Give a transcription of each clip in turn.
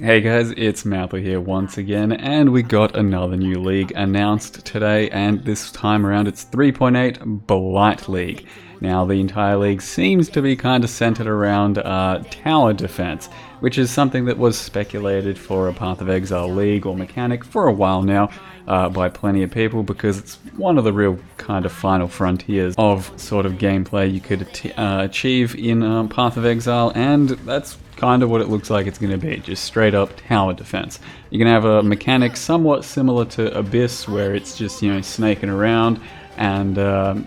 Hey guys, it's Mather here once again, and we got another new league announced today, and this time around it's 3.8 Blight League. Now the entire league seems to be kind of centered around tower defense, which is something that was speculated for a Path of Exile league or mechanic for a while now by plenty of people, because it's one of the real kind of final frontiers of sort of gameplay you could achieve in Path of Exile, and that's kind of what it looks like it's going to be, just straight up tower defense. You can have a mechanic somewhat similar to Abyss, where it's just, you know, snaking around, and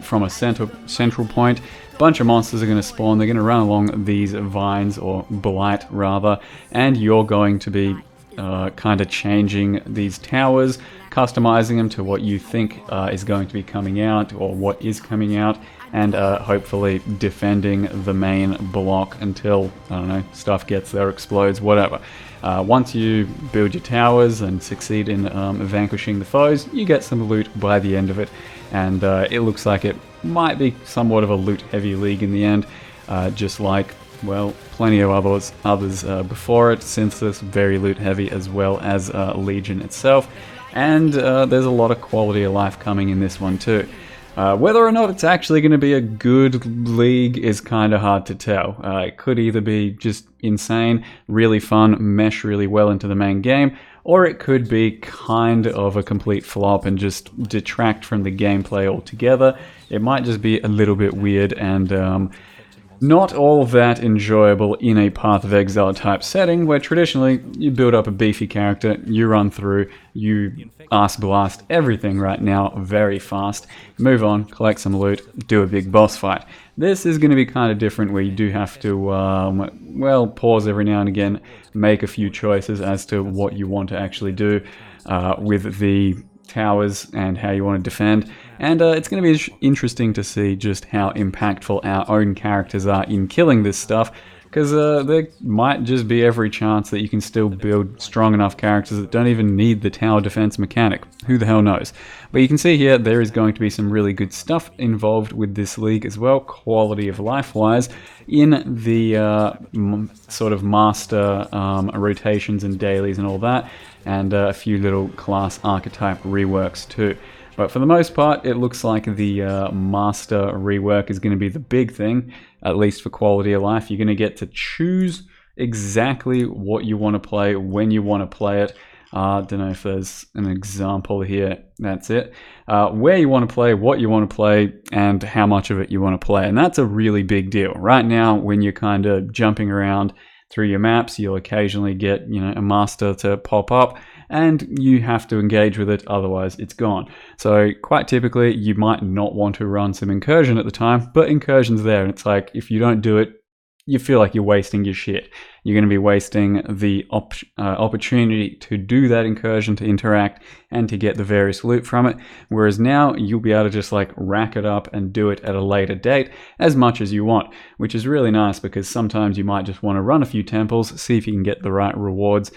from a central point, a bunch of monsters are going to spawn. They're going to run along these vines, or blight rather, and you're going to be kind of changing these towers, customizing them to what you think is going to be coming out, or what is coming out, and hopefully defending the main block until, I don't know, stuff gets there, explodes, whatever. Once you build your towers and succeed in vanquishing the foes, you get some loot by the end of it, and it looks like it might be somewhat of a loot-heavy league in the end, just like, well, plenty of others before it, since it's very loot-heavy, as well as Legion itself, and there's a lot of quality of life coming in this one too. Whether or not it's actually going to be a good league is kind of hard to tell. It could either be just insane, really fun, mesh really well into the main game, or it could be kind of a complete flop and just detract from the gameplay altogether. It might just be a little bit weird and not all that enjoyable in a Path of Exile type setting, where traditionally you build up a beefy character, you run through, you ass blast everything right now very fast, move on, collect some loot, do a big boss fight. This is going to be kind of different, where you do have to, well, pause every now and again, make a few choices as to what you want to actually do with the towers and how you want to defend, and it's going to be interesting to see just how impactful our own characters are in killing this stuff, because there might just be every chance that you can still build strong enough characters that don't even need the tower defense mechanic. Who the hell knows? But you can see here there is going to be some really good stuff involved with this league as well, quality of life wise, in the sort of master rotations and dailies and all that, and a few little class archetype reworks too. But for the most part, it looks like the master rework is going to be the big thing, at least for quality of life. You're going to get to choose exactly what you want to play, when you want to play it. Don't know if there's an example here. That's it. Where you want to play, what you want to play, and how much of it you want to play. And that's a really big deal. Right now, when you're kind of jumping around through your maps, you'll occasionally get, you know, a master to pop up, and you have to engage with it, otherwise it's gone. So quite typically, you might not want to run some incursion at the time, but incursion's there, and it's like, if you don't do it, you feel like you're wasting your shit. You're going to be wasting the opportunity to do that incursion, to interact, and to get the various loot from it. Whereas now, you'll be able to just like rack it up and do it at a later date as much as you want, which is really nice, because sometimes you might just want to run a few temples, see if you can get the right rewards,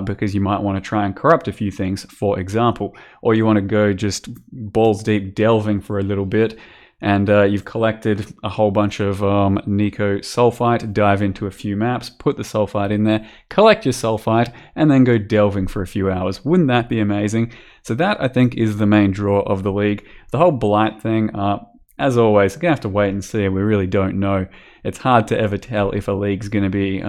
because you might want to try and corrupt a few things, for example. Or you want to go just balls deep delving for a little bit, and you've collected a whole bunch of Nico Sulfite, dive into a few maps, put the Sulfite in there, collect your Sulfite, and then go delving for a few hours. Wouldn't that be amazing? So that, I think, is the main draw of the league. The whole Blight thing, as always, we're going to have to wait and see. We really don't know. It's hard to ever tell if a league's going to be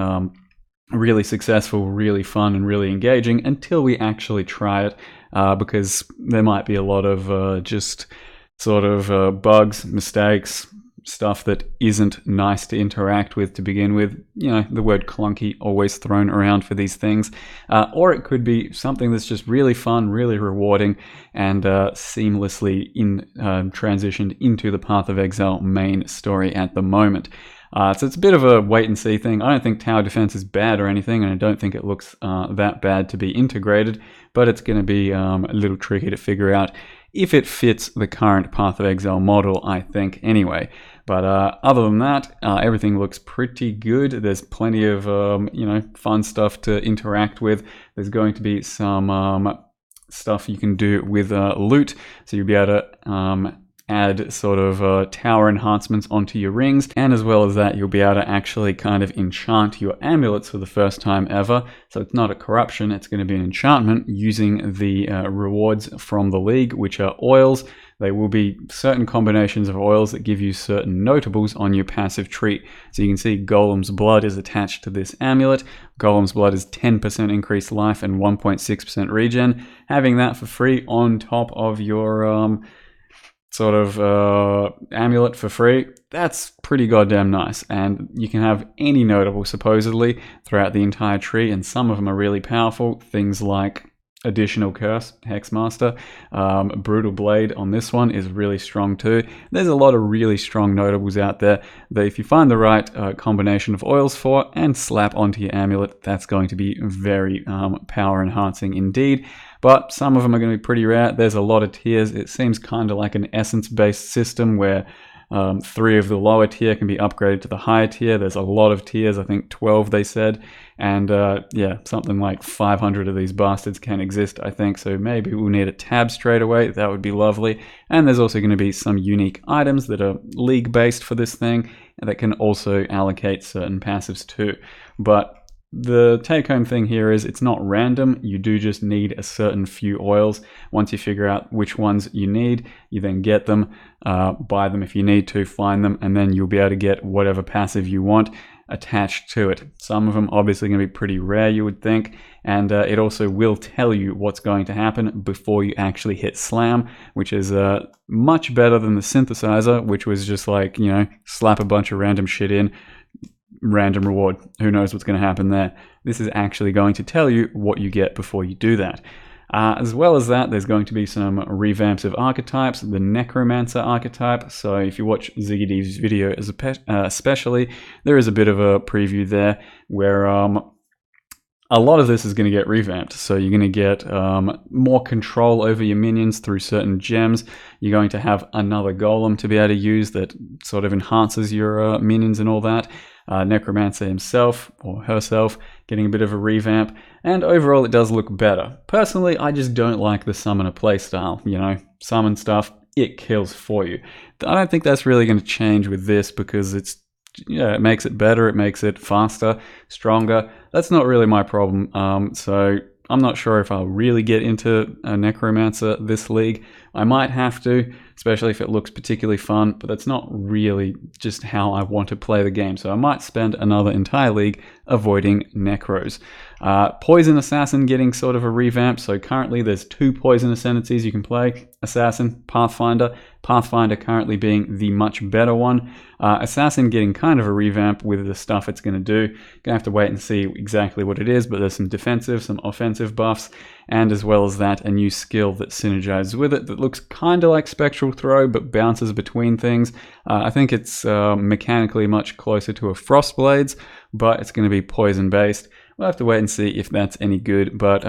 really successful, really fun, and really engaging until we actually try it, because there might be a lot of just sort of bugs, mistakes, stuff that isn't nice to interact with to begin with. You know, the word clunky always thrown around for these things. Or it could be something that's just really fun, really rewarding, and seamlessly transitioned into the Path of Exile main story at the moment. So it's a bit of a wait and see thing. I don't think tower defense is bad or anything, and I don't think it looks that bad to be integrated, but it's going to be a little tricky to figure out if it fits the current Path of Exile model, I think, anyway. But other than that, everything looks pretty good. There's plenty of, you know, fun stuff to interact with. There's going to be some stuff you can do with loot, so you'll be able to add sort of tower enhancements onto your rings, and as well as that, you'll be able to actually kind of enchant your amulets for the first time ever. So it's not a corruption, it's going to be an enchantment using the rewards from the league, which are oils. They will be certain combinations of oils that give you certain notables on your passive tree. So you can see Golem's Blood is attached to this amulet. Golem's Blood is 10% increased life and 1.6% regen. Having that for free on top of your amulet for free, that's pretty goddamn nice. And you can have any notable supposedly throughout the entire tree, and some of them are really powerful. Things like Additional Curse, Hexmaster, Brutal Blade on this one is really strong too. There's a lot of really strong notables out there that if you find the right combination of oils for and slap onto your amulet, that's going to be very power enhancing indeed. But some of them are going to be pretty rare. There's a lot of tiers. It seems kind of like an essence based system where 3 of the lower tier can be upgraded to the higher tier. There's a lot of tiers, I think 12 they said, and yeah, something like 500 of these bastards can exist, I think, so maybe we'll need a tab straight away. That would be lovely. And there's also going to be some unique items that are league based for this thing that can also allocate certain passives too. But the take-home thing here is it's not random. You do just need a certain few oils. Once you figure out which ones you need, you then get them, buy them if you need to, find them, and then you'll be able to get whatever passive you want attached to it. Some of them obviously going to be pretty rare, you would think, and it also will tell you what's going to happen before you actually hit slam, which is much better than the synthesizer, which was just like, you know, slap a bunch of random shit in, random reward, who knows what's going to happen there. This is actually going to tell you what you get before you do that. As well as that, there's going to be some revamps of archetypes, the Necromancer archetype. So if you watch Ziggy D's video especially, there is a bit of a preview there where a lot of this is going to get revamped. So you're going to get more control over your minions through certain gems. You're going to have another golem to be able to use that sort of enhances your minions and all that. Necromancer himself or herself getting a bit of a revamp, and overall it does look better. Personally, I just don't like the summoner playstyle. You know, summon stuff, it kills for you. I don't think that's really going to change with this because it's, yeah, it makes it better, it makes it faster, stronger. That's not really my problem. So I'm not sure if I'll really get into a Necromancer this league. I might have to, especially if it looks particularly fun, but that's not really just how I want to play the game. So I might spend another entire league avoiding Necros. Poison Assassin getting sort of a revamp. So currently there's 2 Poison Ascendancies you can play. Assassin, Pathfinder. Pathfinder currently being the much better one. Assassin getting kind of a revamp with the stuff it's going to do. Gonna have to wait and see exactly what it is, but there's some defensive, some offensive buffs, and as well as that, a new skill that synergizes with it that looks kind of like Spectral Throw, but bounces between things. I think it's mechanically much closer to a Frostblades, but it's going to be poison based. We'll have to wait and see if that's any good, but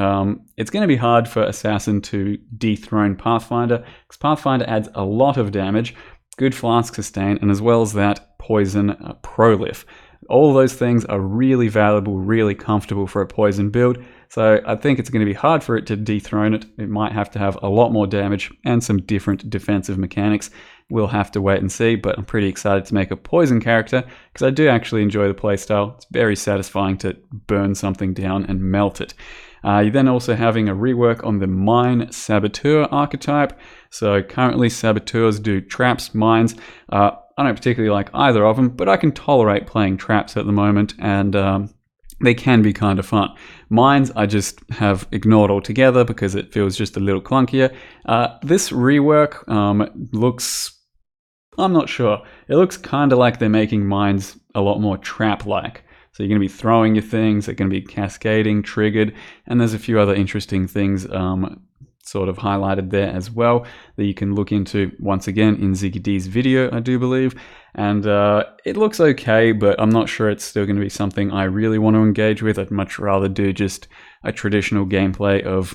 it's going to be hard for Assassin to dethrone Pathfinder, because Pathfinder adds a lot of damage, good flask sustain, and as well as that, poison prolif. All those things are really valuable, really comfortable for a poison build, so I think it's going to be hard for it to dethrone it. It might have to have a lot more damage and some different defensive mechanics. We'll have to wait and see, but I'm pretty excited to make a poison character because I do actually enjoy the playstyle. It's very satisfying to burn something down and melt it. You're then also having a rework on the Mine Saboteur archetype. So currently Saboteurs do traps, mines. I don't particularly like either of them, but I can tolerate playing traps at the moment, and they can be kind of fun. Mines I just have ignored altogether because it feels just a little clunkier. This rework looks, I'm not sure. It looks kind of like they're making mines a lot more trap-like. So you're going to be throwing your things, they're going to be cascading, triggered, and there's a few other interesting things sort of highlighted there as well that you can look into once again in Ziggy D's video, I do believe. And it looks okay, but I'm not sure it's still going to be something I really want to engage with. I'd much rather do just a traditional gameplay of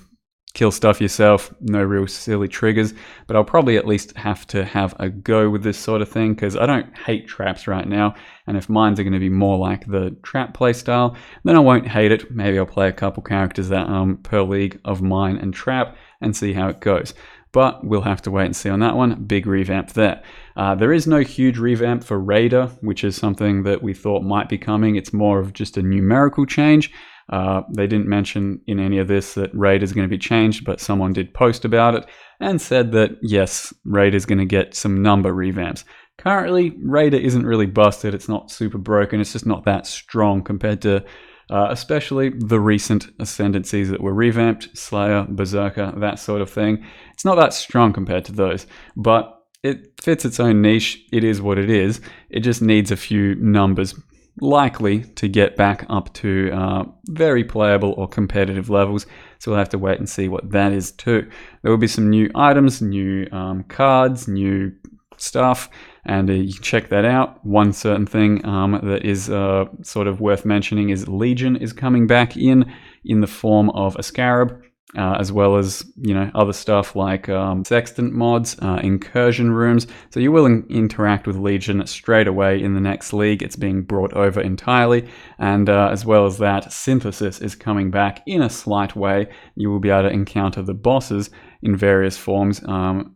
kill stuff yourself, no real silly triggers, but I'll probably at least have to have a go with this sort of thing because I don't hate traps right now, and if mines are going to be more like the trap playstyle, then I won't hate it. Maybe I'll play a couple characters that per league of mine and trap and see how it goes. but we'll have to wait and see on that one. Big revamp there. There is no huge revamp for Raider, which is something that we thought might be coming. It's more of just a numerical change. They didn't mention in any of this that Raid is going to be changed, but someone did post about it and said that yes, Raid is going to get some number revamps. Currently, Raider isn't really busted. It's not super broken. It's just not that strong compared to especially the recent ascendancies that were revamped, Slayer, Berserker, that sort of thing. It's not that strong compared to those, but it fits its own niche. It is what it is. It just needs a few numbers likely to get back up to very playable or competitive levels. So we'll have to wait and see what that is too. There will be some new items, new cards, new stuff, and you can check that out. One certain thing that is sort of worth mentioning is Legion is coming back in the form of a Scarab, as well as, you know, other stuff like Sextant mods, incursion rooms. So you will interact with Legion straight away in the next league. It's being brought over entirely, and as well as that, Synthesis is coming back in a slight way. You will be able to encounter the bosses in various forms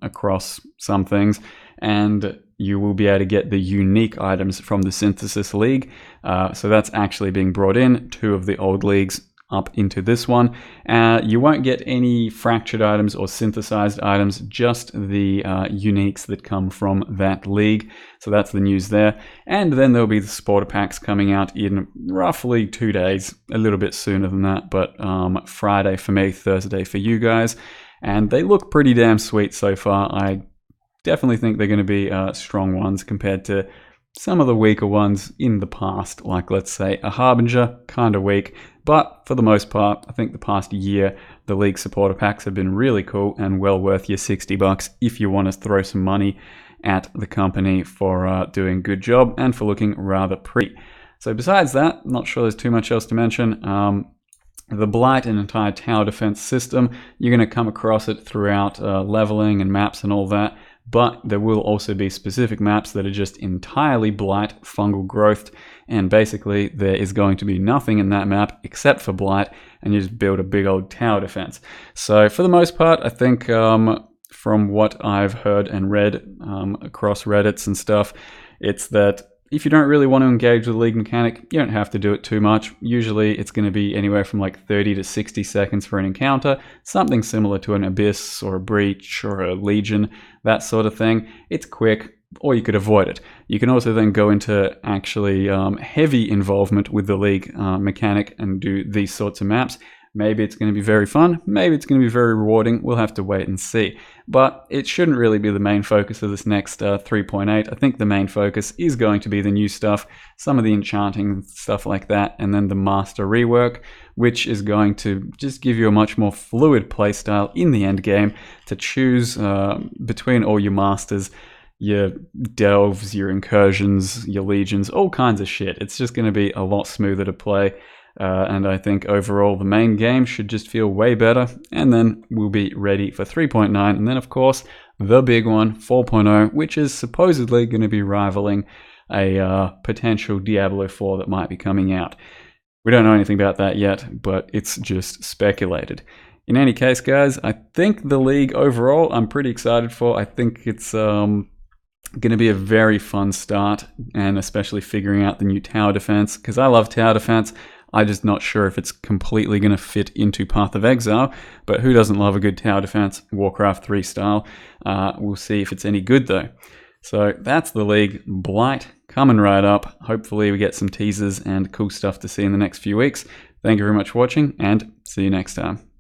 across some things, and you will be able to get the unique items from the Synthesis League. So that's actually being brought in, 2 of the old leagues up into this one. You won't get any fractured items or synthesized items, just the uniques that come from that league. So that's the news there. And then there'll be the supporter packs coming out in roughly 2 days, a little bit sooner than that, but Friday for me, Thursday for you guys. And they look pretty damn sweet so far. I definitely think they're going to be strong ones compared to some of the weaker ones in the past, like let's say a Harbinger, kind of weak. But for the most part, I think the past year, the League supporter packs have been really cool and well worth your $60 if you want to throw some money at the company for doing a good job and for looking rather pretty. So besides that, I'm not sure there's too much else to mention. The Blight and entire tower defense system, you're going to come across it throughout leveling and maps and all that. But there will also be specific maps that are just entirely Blight, fungal growth, and basically there is going to be nothing in that map except for Blight, and you just build a big old tower defense. So for the most part, I think from what I've heard and read across Reddits and stuff, it's that if you don't really want to engage with the League mechanic, you don't have to do it too much. Usually it's going to be anywhere from like 30 to 60 seconds for an encounter, something similar to an Abyss or a Breach or a Legion, that sort of thing. It's quick, or you could avoid it. You can also then go into actually heavy involvement with the League mechanic and do these sorts of maps. Maybe it's going to be very fun, maybe it's going to be very rewarding, we'll have to wait and see. But it shouldn't really be the main focus of this next 3.8. I think the main focus is going to be the new stuff, some of the enchanting, stuff like that, and then the master rework, which is going to just give you a much more fluid playstyle in the end game to choose between all your masters, your delves, your incursions, your legions, all kinds of shit. It's just going to be a lot smoother to play. And I think overall the main game should just feel way better, and then we'll be ready for 3.9, and then of course the big one, 4.0, which is supposedly going to be rivaling a potential Diablo 4 that might be coming out. We don't know anything about that yet, but it's just speculated. In any case, guys, I think the League overall I'm pretty excited for. I think it's going to be a very fun start, and especially figuring out the new tower defense, because I love tower defense. I'm just not sure if it's completely going to fit into Path of Exile, but who doesn't love a good tower defense, Warcraft 3 style? We'll see if it's any good though. So that's the League. Blight coming right up. Hopefully we get some teasers and cool stuff to see in the next few weeks. Thank you very much for watching, and see you next time.